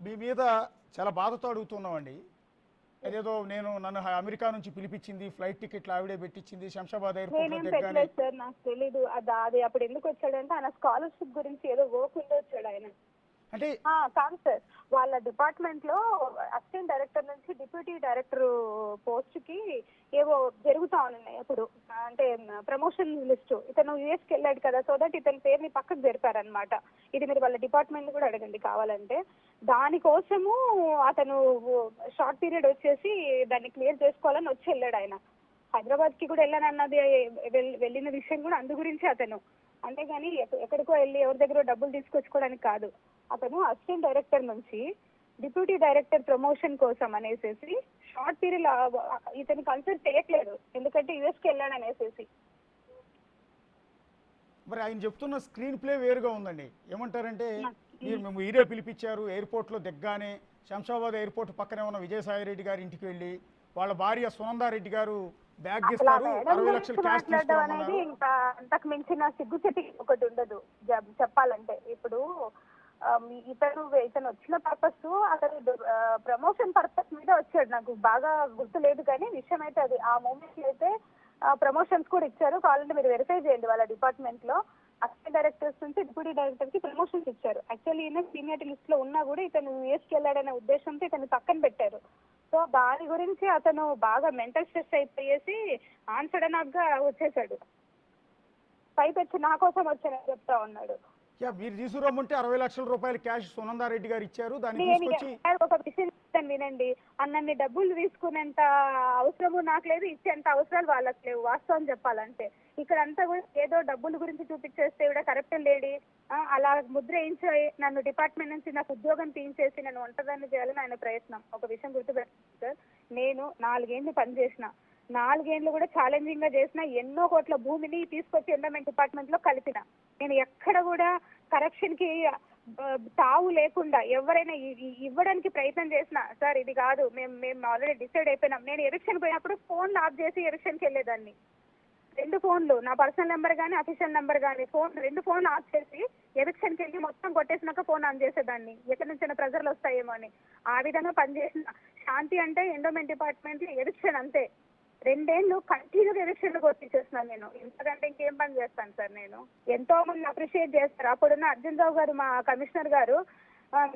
మీ మీద చాలా బాధతో అడుగుతున్నామండి. అదేదో నన్ను అమెరికా నుంచి పిలిపించింది, ఫ్లైట్ టికెట్లు ఆవిడే పెట్టించింది, శంషాబాద్ ఎయిర్పోర్ట్లో నేనేం దిగ్గానే. పెట్టలేదు సార్. నాకు తెలీదు. అది అప్పుడు ఎందుకు వచ్చాడంటే ఆయన స్కాలర్షిప్ గురించి ఏదో వర్క్ ఉండి వచ్చాడు ఆయన. అంటే కాదు సార్, వాళ్ళ డిపార్ట్మెంట్ లో అసిస్టెంట్ డైరెక్టర్ నుంచి డిప్యూటీ డైరెక్టర్ పోస్ట్ కి ఏవో జరుగుతా ఉన్నాయి అప్పుడు. అంటే ప్రమోషన్ లిస్ట్ ఇతను యుఎస్ కి వెళ్ళాడు కదా, సో దట్ ఇతని పేరుని పక్కకు జరిపారనమాట. ఇది మీరు వాళ్ళ డిపార్ట్మెంట్ కూడా అడగండి కావాలంటే. దానికోసము అతను షార్ట్ పీరియడ్ వచ్చేసి దాన్ని క్లియర్ చేసుకోవాలని వచ్చి వెళ్ళాడు ఆయన. హైదరాబాద్ కి కూడా వెళ్ళానన్నది వెళ్ళిన విషయం కూడా అందు గురించి అతను. అంతేగాని ఎక్కడికో వెళ్ళి ఎవరి దగ్గర డబ్బులు తీసుకొచ్చుకోవడానికి కాదు. అతను అసిస్టెంట్ డైరెక్టర్ నుంచి డిప్యూటీ డైరెక్టర్ ప్రమోషన్ కోసం అనేసి షార్ట్ పీరియడ్ ఇతను కన్సిడర్ చేయట్లేదు, ఎందుకంటే యుఎస్ కి వెళ్ళాడు అనేసి. మరి ఆయన చెప్తున్న స్క్రీన్ ప్లే వేరుగా ఉందండి. ఏమంటారంటే మేము ఈరే పిలిపించారు, ఎయిర్పోర్ట్లో దిగ్గానే శంషాబాద్ ఎయిర్పోర్ట్ పక్కనే ఉన్న విజయసాయి రెడ్డి గారి ఇంటికి వెళ్ళి వాళ్ళ భార్య సునందారెడ్డి గారు బ్యాగ్ ఇస్తారు, 60 లక్షలు క్యాష్ అనేది ఇంకా అంతకు మించిన సిగ్గుచెట్టి ఒకటి ఉండదు చెప్పాలంటే. ఇప్పుడు ఇతను వచ్చిన పర్పస్ అతను ప్రమోషన్ పర్పస్ మీద వచ్చాడు. నాకు బాగా గుర్తు లేదు కానీ విషయం అయితే అది. ఆ మూమెంట్ లో అయితే ప్రమోషన్స్ కూడా ఇచ్చారు. కావాలంటే మీరు వెరిఫై చేయండి. వాళ్ళ డిపార్ట్మెంట్ లో అసిస్టెంట్ డైరెక్టర్స్ నుంచి డిప్యూటీ డైరెక్టర్ కి ప్రమోషన్స్ ఇచ్చారు. యాక్చువల్లీ ఈయన సీనియర్ లిస్ట్ లో ఉన్నా కూడా ఇతను యూఎస్ కి వెళ్ళాడనే ఉద్దేశంతో ఇతను పక్కన పెట్టారు. సో దాని గురించి అతను బాగా మెంటల్ స్ట్రెస్ అయిపోయేసి ఆన్సడన్ గా వచ్చేసాడు. పైపెచ్చి నా కోసం వచ్చానని చెప్తా ఉన్నాడు. మీరు తీసుకురమ్మంటే 60 లక్షల రూపాయలు క్యాష్ సునందారెడ్డి గారు ఇచ్చారు. దాన్ని తీసుకొచ్చి ఒక విషయం వినండి, అన్నన్ని డబ్బులు తీసుకునేంత అవసరము నాకు లేదు, ఇచ్చేంత అవసరాలు వాళ్ళకి లేవు. వాస్తవం చెప్పాలంటే ఇక్కడ అంతా కూడా ఏదో డబ్బుల గురించి చూపించేస్తే కూడా కరెక్ట్ లేడీ అలా ముద్ర వేయించి నన్ను డిపార్ట్మెంట్ నుంచి నాకు ఉద్యోగం తీయించేసి నన్ను ఒంటరిదాన్ని చేయాలని ఆయన ప్రయత్నం. ఒక విషయం గుర్తుపెట్టుకోండి సార్, నేను 4 ఏళ్ళు పనిచేసిన, 4 ఏళ్ళు కూడా ఛాలెంజింగ్ గా చేసిన, ఎన్నో కోట్ల భూమిని తీసుకొచ్చి ఎండోమెంట్ డిపార్ట్మెంట్ లో కలిపిన. నేను ఎక్కడ కూడా కరప్షన్ కి తావు లేకుండా ఎవరైనా ఇవ్వడానికి ప్రయత్నం చేసిన సార్ ఇది కాదు, మేము ఆల్రెడీ డిసైడ్ అయిపోయినాం. నేను ఎలక్షన్ పోయినప్పుడు ఫోన్ ఆఫ్ చేసి ఎలక్షన్కి వెళ్ళేదాన్ని. 2 ఫోన్లు, నా పర్సనల్ నెంబర్ కానీ అఫీషియల్ నెంబర్ కానీ 2 ఫోన్లు ఆఫ్ చేసి ఎలక్షన్కి వెళ్ళి మొత్తం కొట్టేసినాక ఫోన్ ఆన్ చేసేదాన్ని, ఎక్కడి నుంచి ప్రెజర్లు వస్తాయేమో అని. ఆ విధంగా పనిచేసిన. శాంతి అంటే ఎండోమెంట్ డిపార్ట్మెంట్ ఎలక్షన్ అంతే. 2 ఏళ్ళు కంటిన్యూగా ఎలక్షన్లు కొట్టించేస్తున్నాను నేను. ఇంతకంటే ఇంకేం పని చేస్తాను సార్ నేను. ఎంతో మంది అప్రిషియేట్ చేస్తారు. అప్పుడున్న అర్జున్ రావు గారు మా కమిషనర్ గారు,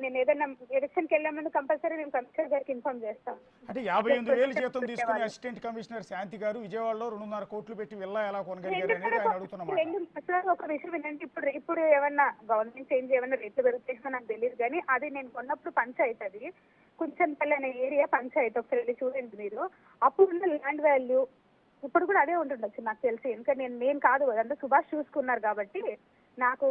నేను ఏదైనా ఎలక్షన్కి వెళ్ళామని కంపల్సరీ మేము కమిషనర్ గారికి ఇన్ఫార్మ్ చేస్తాం. అంటే 58,000 జీతం తీసుకుని అసిస్టెంట్ కమిషనర్ శాంతి గారు విజయవాడలో 2.5 కోట్లు పెట్టి విల్లా ఎలా కొనగలిగారు అనేది ఆయన అడుగుతున్నమాట. ఒక విషయం ఏంటంటే ఇప్పుడు ఏమన్నా గవర్నమెంట్ చేంజ్ ఏమన్నా రేట్లు పెరుగుతాయో నాకు తెలియదు కానీ అది నేను కొన్నప్పుడు పంచాయతీ, అది కుంచన్పల్లి అనే ఏరియా పంచాయతీ, ఒకసారి వెళ్ళి చూడండి మీరు. అప్పుడున్న ల్యాండ్ వాల్యూ ఇప్పుడు కూడా అదే ఉంటుండొచ్చు నాకు తెలిసి, ఎందుకంటే నేను కాదు అదంతా సుభాష్ చూసుకున్నారు కాబట్టి నాకు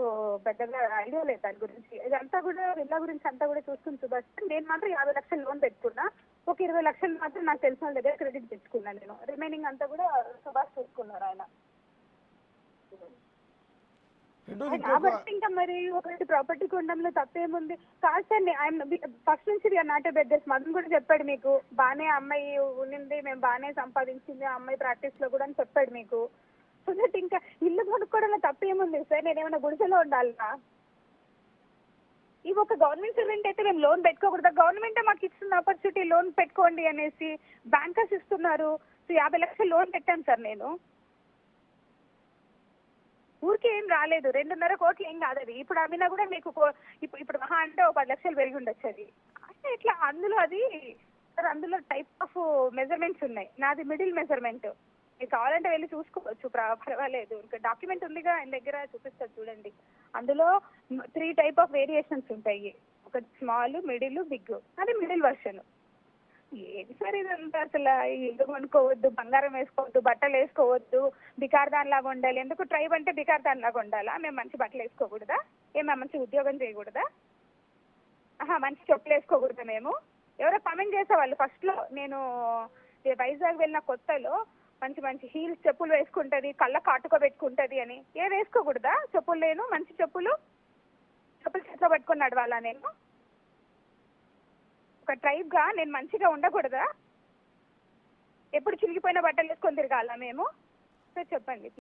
పెద్దగా ఐడియా లేదు దాని గురించి. ఇదంతా కూడా విల్లా గురించి అంతా కూడా చూసుకుని సుభాష్. నేను మాత్రం 50 లక్షలు లోన్ పెట్టుకున్నా, ఒక 20 లక్షలు మాత్రం నాకు తెలిసిన వాళ్ళ దగ్గర క్రెడిట్ తెచ్చుకున్నాను నేను. రిమైనింగ్ అంతా కూడా సుభాష్ చూసుకున్నారు ఆయన. కాబట్టి ఇంకా మరి ఒకటి ప్రాపర్టీ కొనడంలో తప్పేముంది? కాదు సార్, ఫస్ట్ నుంచి we are not a beggars. Madan కూడా చెప్పాడు మీకు, బాగానే అమ్మాయి ఉండింది, మేము బాగానే సంపాదించింది ఆ అమ్మాయి ప్రాక్టీస్ లో కూడా అని చెప్పాడు మీకు. సో దట్ ఇంకా ఇల్లు కొనుక్కోవడంలో తప్పేముంది సార్? నేనేమైనా గుడిసెలో ఉండాలనా? ఇవి ఒక గవర్నమెంట్ సర్వెంట్ అయితే మేము లోన్ పెట్టుకోకూడదు. గవర్నమెంటే మాకు ఇస్తున్న ఆపర్చునిటీ లోన్ పెట్టుకోండి అనేసి బ్యాంకర్స్ ఇస్తున్నారు. సో 50 లక్షలు లోన్ పెట్టాను సార్ నేను. ఊరికే ఏం రాలేదు, 2.5 కోట్లు ఏం కాదు అది. ఇప్పుడు అమ్మినా కూడా మీకు ఇప్పుడు మహా అంటే ఒక 10 లక్షలు పెరిగి ఉండొచ్చు అది. అంటే ఇట్లా అందులో టైప్ ఆఫ్ మెజర్మెంట్స్ ఉన్నాయి. నాది మిడిల్ మెజర్మెంట్. మీకు కావాలంటే వెళ్ళి చూసుకోవచ్చు, పర్వాలేదు. ఇంకా డాక్యుమెంట్ ఉందిగా ఆయన దగ్గర, చూపిస్తారు చూడండి. అందులో 3 టైప్ ఆఫ్ వేరియేషన్స్ ఉంటాయి. ఒక స్మాల్, మిడిల్, బిగ్. అది మిడిల్ వర్షన్. ఏది సార్ ఇదంతా? అసలు ఇల్లు కొనుక్కోవద్దు, బంగారం వేసుకోవద్దు, బట్టలు వేసుకోవద్దు, బికార్దాన్ లాగా ఉండాలి. ఎందుకు ట్రైబ్ అంటే బికార్దాన్ లాగా ఉండాలా? మేము మంచి బట్టలు వేసుకోకూడదా? మంచి ఉద్యోగం చేయకూడదా? మంచి చెప్పులు వేసుకోకూడదా? మేము ఎవరో కామెంట్ చేసేవాళ్ళు ఫస్ట్ లో, నేను వైజాగ్ వెళ్ళిన కొత్తలో మంచి మంచి హీల్స్ చెప్పులు వేసుకుంటది, కళ్ళ కాటుకోబెట్టుకుంటది అని. వేసుకోకూడదా చెప్పులు? నేను మంచి చెప్పులు చేతిలో పట్టుకుని నడవాలా నేను? ఒక ట్రైబ్ గా నేను మంచిగా ఉండకూడదా? ఎప్పుడు చిరిగిపోయిన బట్టలు వేసుకొని తిరగాల మేము? సార్ చెప్పండి.